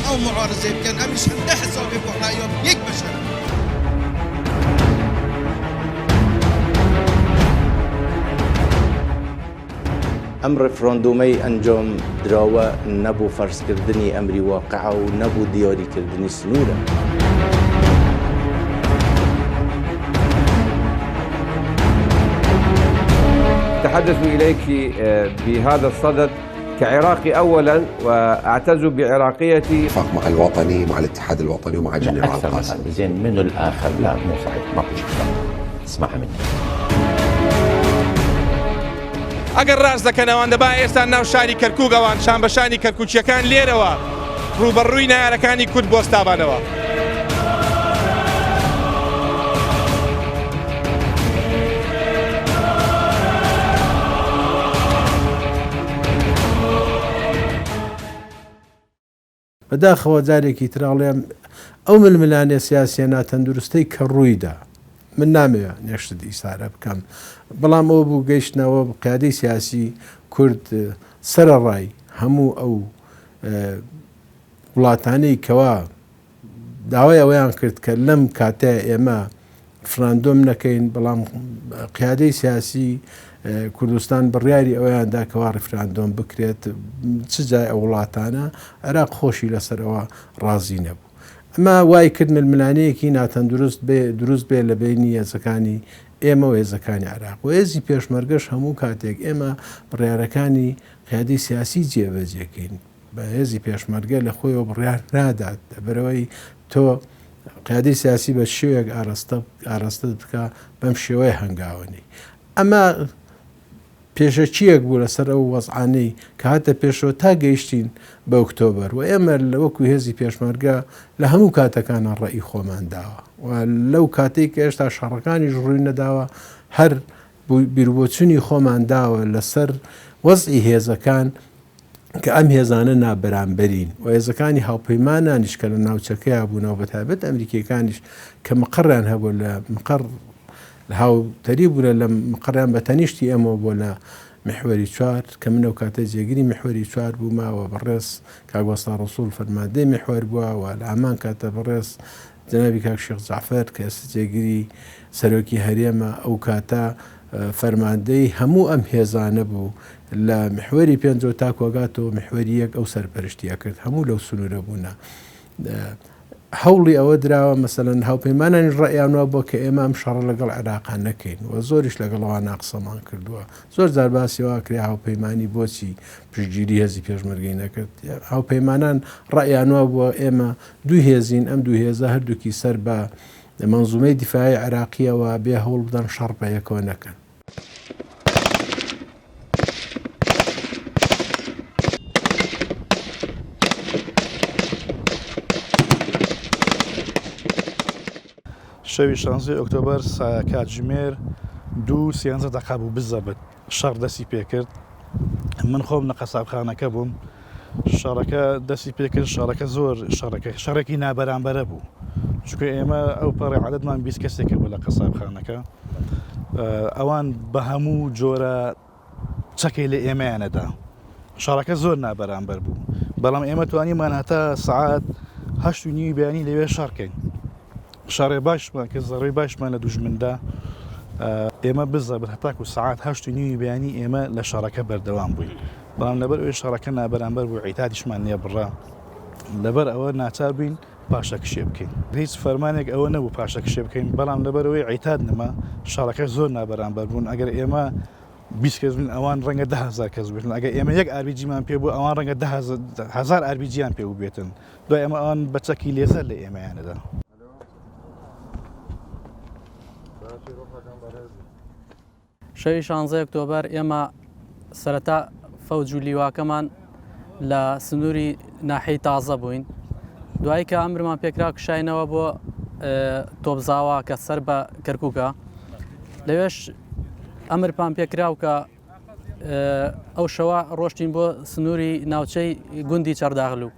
ئەو معارزەی بکەن ئەمیش هەندە حسابێ بۆ ڕایۆ یەک بەشە. ئەم ڕێفرۆندۆمەی ئەنجام دراوە نەبوو فەرزکردنی ئەمری واقعە و نەبوو دیاریکردنی سنوورە. أتحدث إليك بهذا الصدد كعراقي أولا وأعتز بعراقيتي. مع الوطني مع الاتحاد الوطني ومع جنرال القاسم. زين منو الآخر؟ لا مو صحيح ماكو شيء. اسمعها مني. ئەگەر ڕاست دەکەن ئەوان دەبا ئێستا ناو شاری کەرکووکەوان شان بە شانی کەرکووچیەکان لێرەوە ڕوبەڕووی نایارەکانی کورد بۆ ستاوانەوە. بەداخەوە جارێکی تراڵێم ئەو ململانێ سیاسیە ناتەندروستەی کە ڕوویدا من نامەوێت نێشت ئیسارە بکەم، بەڵام ئەوە بوو گەیشتنەوە قیادەی سیاسی کورد سەرەڕای هەموو ئەو وڵاتانەی کەوا داوای ئەوەیان کرد کە لەم کاتە ئێمە ڕفراندۆم نەکەین، بەڵام قیادەی سیاسی کوردستان بڕیاری ئەویاندا کەوا ڕفراندۆم بکرێت چ جای ئەو وڵاتانە عێراق خۆشی لەسەرەوە ڕازی نەبوو. ئەمە وای کرد ململانەیەکی ناتەندروست دروست بێ لە بینی هێزەکانی ئێمە و هێزەکانی عێراق و هێزی پێشمەرگەش هەموو کاتێک ئێمە بڕیارەکانی قیادەی سیاسی جێبەجێکەین بە هێزی پێشمەرگە لە خۆیەوە بڕیار نادات دەبەرەوەی تۆ قیادەی سیاسی بە شێوەیەک ئاراستە بکە بەم شێوەیە هەنگاوەنی. ئەمە پێشەچیەک بوو لەسەر ئەو وەزعانەی کە هاتە پێشەوە تا گەیشتین بە ئۆکتۆبەر و ئێمە لەوەکو هێزی پێشمەرگە لە هەموو کاتەکانە ڕێی خۆمان داوە و لەو کاتێک کە هێشتا شەڕەکانی ژڕووی نەداوە هەر بیربۆچوونی خۆمان داوە لەسەر وەزعی هێزەکان کە ئەم هێزانە نابەرامبەرین و هێزەکانی هاوپەیمانانیش کە لە ناوچەکەیە بوونەوە بەتایبەت ئەمریکیەکانیش کە مقڕیان هەبوو لە مقڕ لە هاوتەری بوونە لە مقڕیان بە تەنیشتی ئێمە بۆ لە محوەری چوار کە منەو کاتە جێگیری محوەری چوار بووماوە بەڕێز کاگوەستا ڕسوول فەرماندەی محوەر بووە لە ئامان کاتە بەڕێز جەنابی کاک شێخ جەعفەر کە ئێستا جێگیری سەرۆکی هەرێمە ئەو کاتە فەرماندەی هەموو ئەم هێزانە بوو لە محوەری پێنجەوە تا کۆگاتەوە محوەری یەک ئەو سەرپەرشتیە کرد هەموو لەو سنوورە بوونە. هەوڵی ئەوە دراوە مەسەلەن هاوپەیمانانی ڕێیانوە بۆ کە ئێمە ئەم شەڕە لەگەڵ عێراقان نەکەین و زۆریش لەگەڵەوە ناقسەمان کردووە. زۆر جار باسیەوە کرێ هاوپەیمانی بۆچی پشتگیری هێزی پێشمەرگەی نەکرد. هاوپەیمانان ڕێیانوە بووە ئێمە دوو هێزین ئەم دوو هێزە هەردووکی سەر بە مەنزومەی دیفاعی عێراقیەوە بێ هەوڵ بدەن شەڕ بە یەکەوە نەکەن. شەوی 16 ئۆکتۆبەر کاتژمێر 2:13 دقیقە بوو بزەبت شەڕ دەستی پێکرد. من خۆم لە قەسابخانەکە بووم، شەڕەکە دەستی پێکرد. شەڕەکە زۆر شەڕێکی نابەرامبەرە بوو چونکە ئێمە ئەو پەڕی عەدەدمان 20 کەسێکە بوو لە قەسابخانەکە. ئەوان بە هەموو جۆرە چەکەی لە ئێمەیانەدا. شەڕەکە زۆر نابەرامبەر بوو، بەڵام ئێمە توانیمان هەتا سەعات 8:30 بەیانی لەوێ شەڕکەین. شەڕێ باشمان کە زەڕێی باشمان لە دوژمندا ئێمە بزەبر هەتاکو سەعات 8:30 بەیانی ئێمە لە شەڕەکە بەردەوام بووین، بەڵام لەبەر ئەوەی شەڕەکە نابەرامبەر بوو عیتادیشمان نییە بڕا، لەبەر ئەوە ناچار بووین پاشە کشێ بکەین. هیچ فەرمانێک ئەوە نەبوو پاشە کشێ بکەین، بەڵام لەبەرەوەی عیتاد نەما شەڕەکە زۆر نابەرامبەر بوون. ئەگەر ئێمە 20 کەس بن ئەوان ڕەنگە 10,000 کەس بێتن، ئەگەر ئێمە یەک ئاربیجیمان پێ بوو ئەوان ڕەنگە 10,000 ئاربیجیان پێ بێتن، دوای ئەمە ئەوان بەچەکی لێزەر لە ئێمەیانەدا. شەوی 16 ئۆکتۆبەر ئێمە سەرەتا فەوج و لیواکەمان لە سنووری ناحەی تازە بووین، دوایی کە ئەمرمان پێکرا کشاینەوە بۆ تۆپزاوا کە سەر بە کەرکووکە، لەوێش ئەمرپان پێکراو کە ئەو شەوە ڕۆشتین بۆ سنووری ناوچەی گوندی چەرداغلو.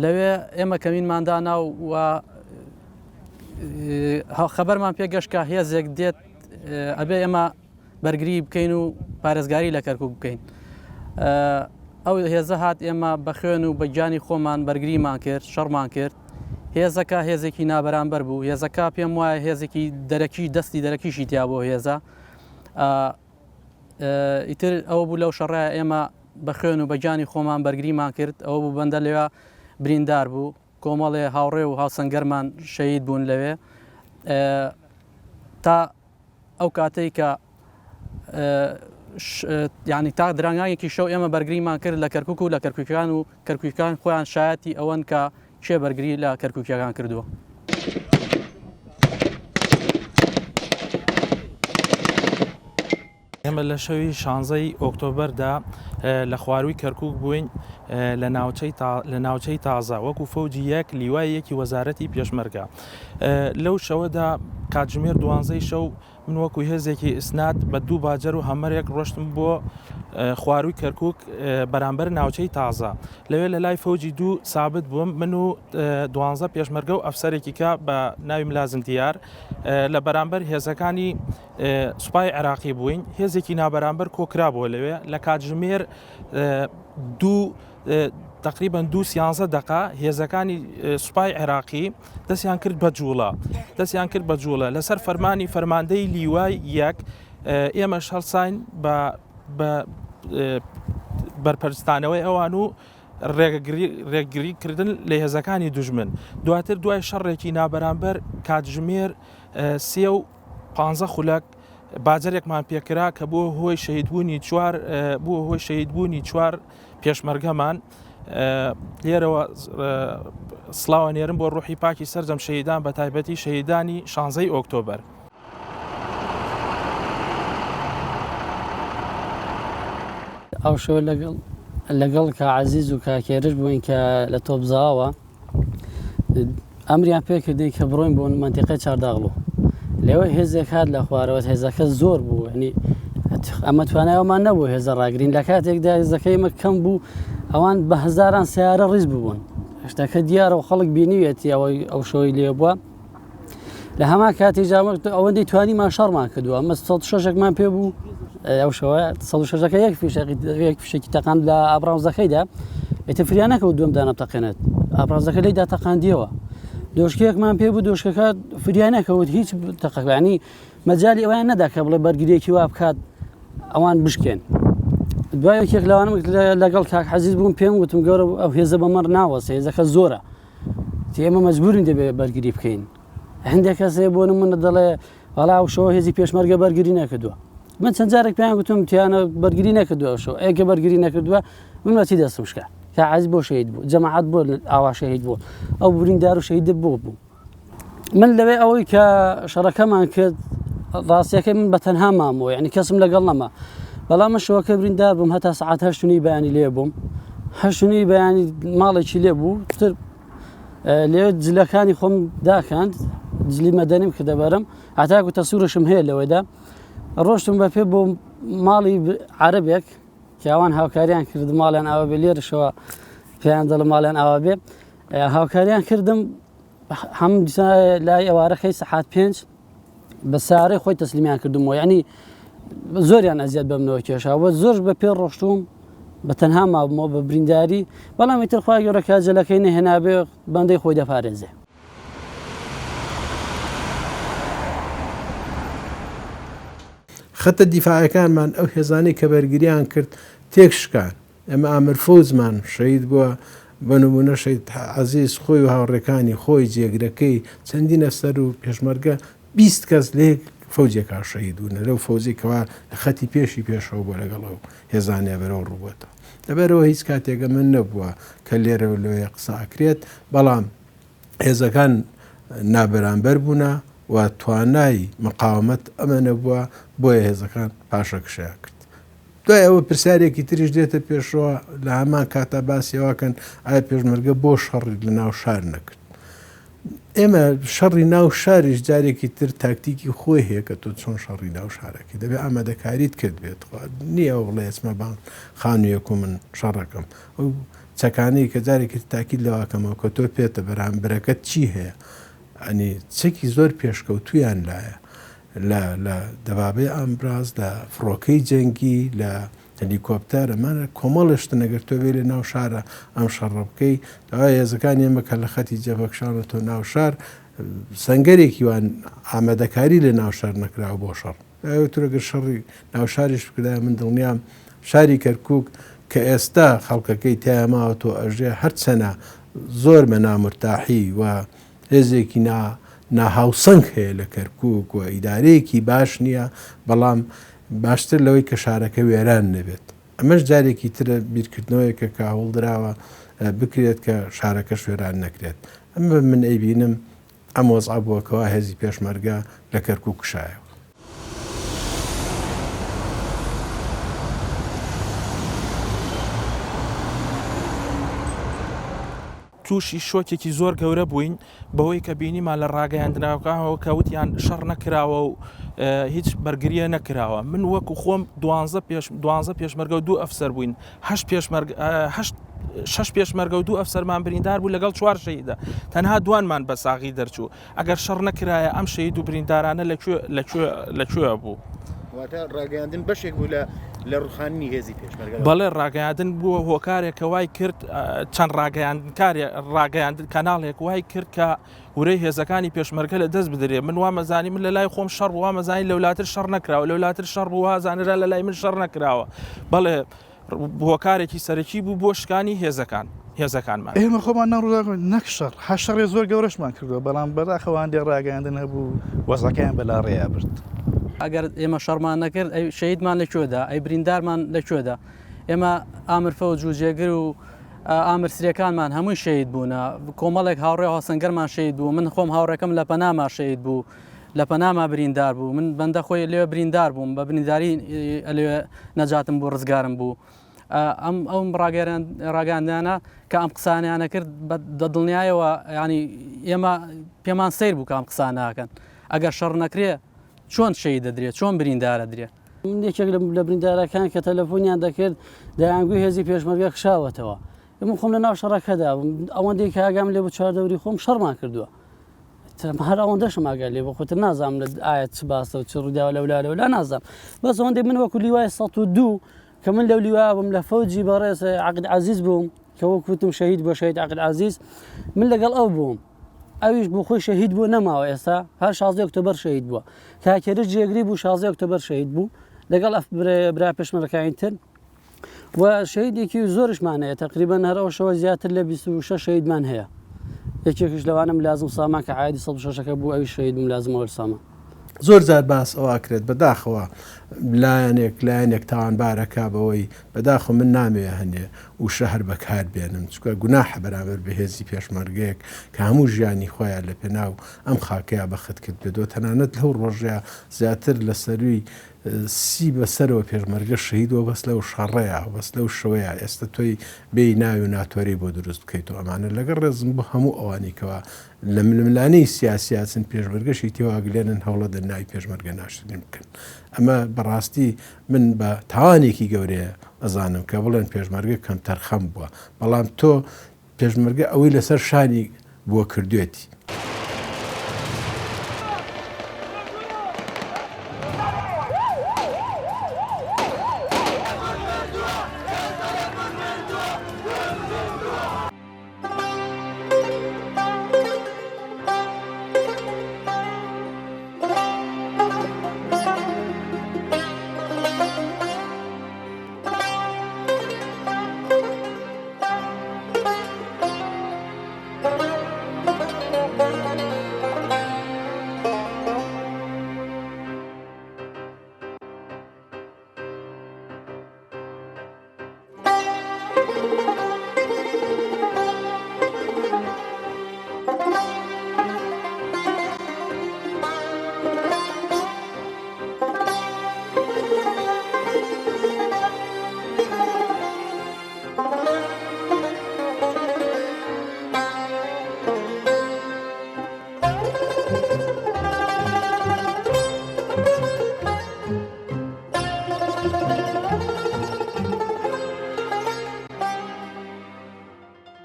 لەوێ ئێمە کەمینماندا ناو و خەبەرمان پێگەشت کە هێزێک دێت ئەبێ ئێمە بەرگری بکەین و پارێزگاری لە کەرکووک بکەین. ئەو هێزە هات ئێمە بە خوێن و بەگیانی خۆمان بەرگریمان کرد ئەڕمان کرد هێزەکە هێزێکی نابەرامبەر بوو هێزەکە پێم وایە هێزێکی دەرەکی دەستی دەرەکیشی تیا بۆ هێزە ئیتر ئەوە بوو لەو شەڕای ئێمە بە خوێن و بەگیانی خۆمان بەرگریمان کرد ئەوە بوو بەندە لەوێ بریندار بوو کۆمەڵێ هاوڕێ و هاوسەنگەرمان شەهید بوون لەوێ تا ئەو کاتەی کە یعنی تا درانگایەکی شەو ئێمە بەرگریمان کرد لە کەرکک و لە کەرکووکەکان و کەرکووکەکان خۆیان شایەتی ئەوەن کە چێ بەرگری لە کەرکووکەکان کردووە. ئێمە لە شەوی 16 ئۆکتۆبەردا لە خواروی کەرکک بووین لە ناوچەی تازە وەکو فەوجی یەک لیوایەکی وەزارەتی پێشمەرگە لەو شەوەدا کاتژمێر 12 شەو من وەکو هێزێکی ئسناد بە دوو باجەر و هەمەرێک ڕۆشتم بۆ خواروی کەرکک بەرامبەر ناوچەی تازە لەوێ لە لای فەوجی دوو سابت بووم من و 12 پێشمەرگە و ئەفسەرێکی کە بە ناوی ملازم دیار لە بەرامبەر هێزەکانی سوپای عێراقی بووین هێزێکی نابەرامبەر کۆکرا بووە لەوێ لە کاتژمێر تقریبان 2:13 دقه هێزەکانی سوپای عێراقی دەستیان کرد بە جوڵە لەسەر فەرمانی فەرماندەی لیوای یەک ئێمەش هەڵساین بە بەرپەرستانەوەی ئەوان و ڕێگریکردن لە هێزەکانی دوژمن دواتر دوای شەڕێکی نابەرامبەر کاتژمێر 3:15 خولەک باجەرێکمان پێکرا کە بووە هۆی شەهیدبوونی چوار پێشمەرگەمان لێرەوە سڵاوەنێرم بۆ ڕوحی پاکی سەرجەم شەهیدان بە تایبەتی شەهیدانی 16 ئۆکتۆبەر. ئەو شەوە لەگەڵ کە عەزیز و کاکێرش بووین کە لە تۆپزاوە ئەمریان پێکردی کە بڕۆین بۆ مەنتیقەی چارداغڵۆ لەوە هێزێک هات لە خوارەوە هێزەکە زۆر بوو ینی ئەمە توانایەوەمان نەبوو هێزە ڕاگرین لە کاتێکدا هێزەکەی مە کەم بوو ئەوان بە هەزاران سیارە ڕیز بوون هێشتاکە دیارە و خەڵک بینیوێتی ئەو شەوەی لێ بووە لە هەما کاتی ئەوەندەی توانیمان شەڕمان کردووە ئەمە 6ێکمان پێ بوو ئەو شەوە 6ەکە یەک فیشێکی تەقاند لە ئابرازەکەیدا ئێتەفریانەکە و دوم دانە تەقێنێت ئابرازەکە لەیدا تەقاندیەوە دۆشکەیەکمان پێ بوو دۆشکەکە فریانەکەوت هیچ تەقەکانی مەجای ئەویان نەدا کە بڵێ بەرگریەکی وا بکات ئەوان بشکێن دوای یەکێک لەوانم لەگەڵ کاک حەزیز بووم پێم وتم گەورە ئەو هێزە بەمەڕ ناوەسە هێزەکە زۆرە ئێمە مەجبورین دەبێت بەرگری بکەین هەندێک کەسێ بۆ نمونە دەڵێ وەڵا ئەو شەوە هێزی پێشمەرگە بەرگری نەکردووە من چەند جارێک پێیان گوتم تیانە بەرگری نەکردووە شەوە ئەگە بەرگری نەکردووە من چی دەستم شکا کە عەزیز بۆ شەهید بوو جەماعەت بۆ ئاوا شەهید بوو ئەو بریندار و شەهید بوو من لەوێ ئەوەی کە شەڕەکەمان کرد ڕاستیەکەی من بە تەنها مامەوە یعنی کەسم لەگەڵ نەما بەڵام شەوەکە بریندار بووم هەتا سەعات 8:30 بەیانی لێ بووم 8:30 بەیانی ماڵێکی لێ بوو تر لێ جلەکانی خۆم داکاند جلی مەدەنیم کە دەبەرم هەتاکو تەسوورشم هەیە لەوەدا ڕۆشتم بە پێ بۆ ماڵی عەرەبێک کە ئەوان هاوکاریان کرد ماڵیان ئاوا بێ لێرەشەوە پێیان دەڵە ماڵیان ئاوا بێ هاوکاریان کردم هەم لای ئەوارەکەی سەعات 5 بە سارەی خۆی تەسلیمیان کردمەوە یعنی زۆریان ئەزیاد بەمنەوە کێشاوە زۆر بە پێ ڕۆشتوم بە تەنها مابمەوە بە برینداری بەڵام ئیتر خوا گەورە کاجەلەکەی نەهێنابێ بەندەی خۆی دەپارێزێ. خەتە دیفاعەکانمان ئەو هێزانەی کە بەرگریان کرد تێکشکان ئەمە ئامر فەوزمان شەهید بووە بە نمونە شەهید عەزیز خۆی و هاوڕێکانی خۆی جێگرەکەی چەندینە سەر و پێشمەرگە 20 کەس لێ فەوجێکا شەهید بوون لەو فەوزی کەوا لە خەتی پێشی پێشەوە بۆ لەگەڵەوە هێزانێ بەرەو ڕووبەتەوە لەبەرەوە هیچ کاتێکە من نەبووە کە لێرە لەوەیە قساکرێت بەڵام هێزەکان نابەرامبەر بوونە و توانای مقاومەت ئەمە نەبووە بۆیە هێزەکان پاشەکشەیە کرد دوای ئەوە پرسیارێکی تریش دێتە پێشەوە لە هەمان کاتا باسیەوەکەن ئایا پێشمەرگە بۆ شەڕی لە ناو شار نەکرد ئێمە شەڕی ناو شاریش جارێکی تر تاکتیکی خۆی هەیە کە تۆ چۆن شەڕی ناو شارەکەی دەبێت ئامادەکاریت کرد بێت نییە ئەو بڵێ ئێسمە بان خانوویەک و من شەڕەکەم ئەو چەکانەی کە جارێکی تاکیید لەواکەمەوە کە تۆ پێتە بەرامبەرەکەت چی هەیە ئەنی چەکی زۆر پێشکەوتویان لایە لە دەبابەی ئەمبراز لە فڕۆکەی جەنگی لە هەلیکۆپتەر ئەمانە کۆمەڵشتن ئەگەر تۆ بێ لە ناو شارە ئەم شەڕە بکەی داوای هێزەکان ئێمە کە لە خەتی جێبەکشانە تۆ ناو شار سنگەرێکی وان ئامادەکاری لە ناو شار نەکراوە بۆ شەڕ تورەگەر شەڕی ناو شاریش بکردا من دڵنیام شاری کەرکووک کە ئێستا خەڵکەکەی تایماوە تۆ ئەژێ هەرچەنە زۆر بە نامرتاحی و هێزێکی ناهاوسنگ هەیە لە کەرکووک و ئیدارەیەکی باش نییە بەڵام باشتر لەوەی کە شارەکە وێران نەبێت ئەمەش جارێکی ترە بیرکردنەوەیەکە کە هەوڵدراوە بکرێت کە شارەکە شوێران نەکرێت ئەمە من ئەیبینم ئەم وەزع بووەکەوە هێزی پێشمەرگە لە کەرکووک کشایەوە. تووشی شۆکێکی زۆر گەورە بووین بەوەی کە بینیمان لە ڕاگەیاندراوەکەەوە کەوتیان شەڕ نەکراوە و هیچ بەرگریە نەکراوە من وەکو خۆم 12 پێشمەرگە و 2 ئەفسەر بووین 6 پێشمەرگە و 2 ئەفسەرمان بریندار بوو لەگەڵ 4 شەهیدە تەنها دوانمان بە ساغی دەرچوو ئەگەر شەڕ نەکرایە ئەم شەهید و بریندارانە لەکوێ بوو ڕاگەیاندن بەشێک بوو لە ڕوخانی هێزی پێشمەرگە بەڵێ ڕاگەیاندن بووە هۆکارێکە وای کرد چەند ڕاگەیاندن کەناڵێک وای کرد کە ورەی هێزەکانی پێشمەرگە لە دەست بدرێ من وا مەزانی من لە لای خۆم شەڕ وا مەزانی لەولاتر شەڕ نەکراوە لەولاتر شەڕ بووە زانرا لە لای من شەڕ نەکراوە بەڵێ هۆکارێکی سەرەکی بوو بۆ شکانی هێزەکانمان ئێمە خۆمان نەڕوودا نەک شەڕ هەشەڕێ زۆر گەورەشمان کردووە بەڵام بەداخەوان دێ ڕاگەیاندن هەبوو وەزەکەیان بەلا ڕێیا برد ئەگەر ئێمە شەڕمان نەکرد ئەی شەهیدمان لەکوێدا ئەی بریندارمان لەکوێدا ئێمە ئامر فەوج و جێگر و ئامر سرەکانمان هەمووی شەهید بوونە کۆمەڵێک هاوڕێ هاوسەنگەرمان شەهید بوو من خۆم هاوڕێکەم لە پەناما شەهید بوو لە پەناما بریندار بوو من بەندە خۆی لێوە بریندار بووم بە برینداری لێوێ نەجاتم بوو ڕزگارم بوو ئەم ڕاگەاندانە کە ئەم قسانیانە کرد بە دڵنیایەوە ینی ئێمە پێمان سیر بوو کە ئەم قساناکەن ئەگەر شەڕ نەکرێ چۆن شەهید دەدرێت چۆن بریندارە درێت یەکێک لە بریندارەکان کە تەلەفۆنیان دەکرد دەیانگوی هێزی پێشمەرگە خشاوەتەوە من خۆم لە ناو شەڕەکەدا ئەوەندەی کە ئاگام لێ بە چواردەوری خۆم شەڕمان کردووە هەر ئەوەندەشم ئاگال لێ بە خۆتر نازانم لە ئاەت چ باسە و چ ڕووداوە لەولارەوە نازانم بەس ئەوەندەی من وەکو لیوای 102 کە من لەو لیوا بووم لە فەوجی بەڕێز عەقیل عەزیز بووم کە وەکوتم شەهید بۆ شەهید عەقیل عەزیز من لەگەڵ ئەو بووم ئەویش بۆ خۆی شەهید بوو نەماوە ئێستا هەر 16 ئۆکتۆبەر شەهید بووە کاکێرە جێگری بوو 16 ئۆکتۆبەر شەهید بوو لەگەڵ برا پێشمەرگەکانی تر و شەهیدێکی زۆرشمان هەیە تقریبەن هەر ئەوشەوە زیاتر لە 26 شەهیدمان هەیە یەکێکش لەوانە ملازم سامان کە عایدی 106ەکە بوو ئەوی شەهید ملازم وەرسامان زۆر جار باس ئەوواکرێت بەداخەوە لایەنێک تاوانبارەکە بەوەی بەداخۆ من نامەوێ هەنێ و شەهر بەکار بێنم چکە گوناحە بەرامبەر بەهێزی پێشمەرگەیەک کە هەموو ژیانی خۆیان لە پێناو ئەم خاکەیە بەخت کرد بێتەوە تەنانەت لەو ڕۆژەیە زیاتر لە سەروی سی بەسەرەوە پێشمەرگە شەهیدەوە بەس لەو شەڕەیە بەس لەو شەوەیە ئێستا تۆی بێی ناوی و ناتوەری بۆ دروست بکەیتەوە ئەمانە لەگەڵ ڕێزم بۆ هەموو ئەوانێکەوە لە ململانەی سیاسیاچن پێشمەرگەشی تێواگلێنن هەوڵە دەرناوی پێشمەرگە ناشرین بکەن ئەمە بەڕاستی من بە تاوانێکی گەورەیە ئەزانم کە بڵێن پێشمەرگە کەم تەرخەم بووە بەڵام تۆ پێشمەرگە ئەوەی لەسەر شانی بووە کردوێتی